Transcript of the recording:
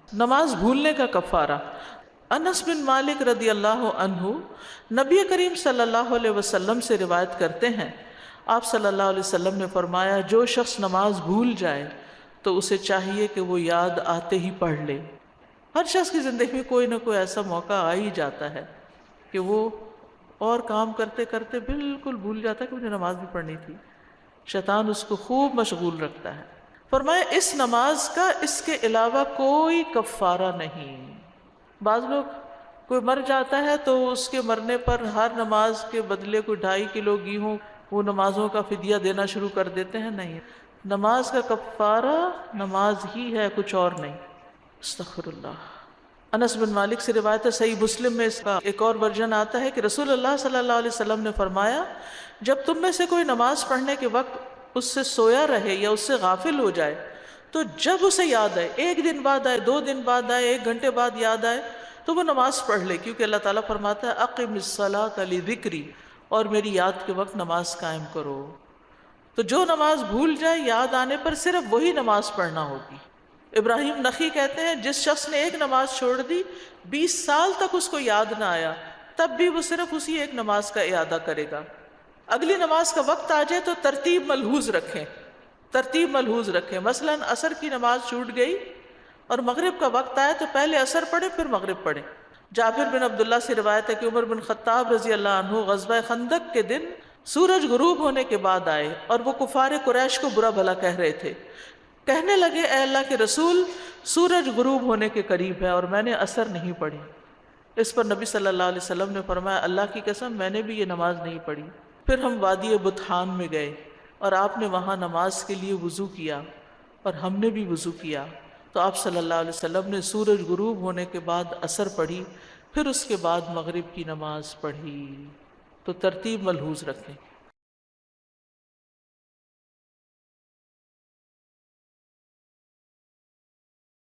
نماز بھولنے کا کفارہ۔ انس بن مالک رضی اللہ عنہ نبی کریم صلی اللہ علیہ وسلم سے روایت کرتے ہیں، آپ صلی اللہ علیہ وسلم نے فرمایا، جو شخص نماز بھول جائے تو اسے چاہیے کہ وہ یاد آتے ہی پڑھ لے۔ ہر شخص کی زندگی میں کوئی نہ کوئی ایسا موقع آ ہی جاتا ہے کہ وہ اور کام کرتے کرتے بالکل بھول جاتا ہے کہ مجھے نماز بھی پڑھنی تھی۔ شیطان اس کو خوب مشغول رکھتا ہے۔ فرمایا اس نماز کا اس کے علاوہ کوئی کفارہ نہیں۔ بعض لوگ کوئی مر جاتا ہے تو اس کے مرنے پر ہر نماز کے بدلے کوئی 2.5 کلو گیہوں وہ نمازوں کا فدیہ دینا شروع کر دیتے ہیں۔ نہیں، نماز کا کفارہ نماز ہی ہے، کچھ اور نہیں۔ استغفر اللہ۔ انس بن مالک سے روایت ہے، صحیح مسلم میں اس کا ایک اور ورژن آتا ہے کہ رسول اللہ صلی اللہ علیہ وسلم نے فرمایا، جب تم میں سے کوئی نماز پڑھنے کے وقت اس سے سویا رہے یا اس سے غافل ہو جائے تو جب اسے یاد آئے، 1 دن بعد آئے، 2 دن بعد آئے، 1 گھنٹے بعد یاد آئے، تو وہ نماز پڑھ لے، کیونکہ اللہ تعالیٰ فرماتا ہے اقم الصلاۃ لذکری، اور میری یاد کے وقت نماز قائم کرو۔ تو جو نماز بھول جائے یاد آنے پر صرف وہی نماز پڑھنا ہوگی۔ ابراہیم نخی کہتے ہیں جس شخص نے ایک نماز چھوڑ دی 20 سال تک اس کو یاد نہ آیا، تب بھی وہ صرف اسی ایک نماز کا اعادہ کرے گا۔ اگلی نماز کا وقت آ جائے تو ترتیب ملحوظ رکھیں، ترتیب ملحوظ رکھیں۔ مثلا عصر کی نماز چھوٹ گئی اور مغرب کا وقت آیا تو پہلے عصر پڑھے پھر مغرب پڑھے۔ جابر بن عبداللہ سے روایت ہے کہ عمر بن خطاب رضی اللہ عنہ غزوہ خندق کے دن سورج غروب ہونے کے بعد آئے اور وہ کفار قریش کو برا بھلا کہہ رہے تھے۔ کہنے لگے، اے اللہ کے رسول، سورج غروب ہونے کے قریب ہے اور میں نے عصر نہیں پڑھی۔ اس پر نبی صلی اللہ علیہ وسلم نے فرمایا، اللہ کی قسم میں نے بھی یہ نماز نہیں پڑھی۔ پھر ہم وادی بطحان میں گئے اور آپ نے وہاں نماز کے لیے وضو کیا اور ہم نے بھی وضو کیا، تو آپ صلی اللہ علیہ وسلم نے سورج غروب ہونے کے بعد عصر پڑھی، پھر اس کے بعد مغرب کی نماز پڑھی۔ تو ترتیب ملحوظ رکھیں۔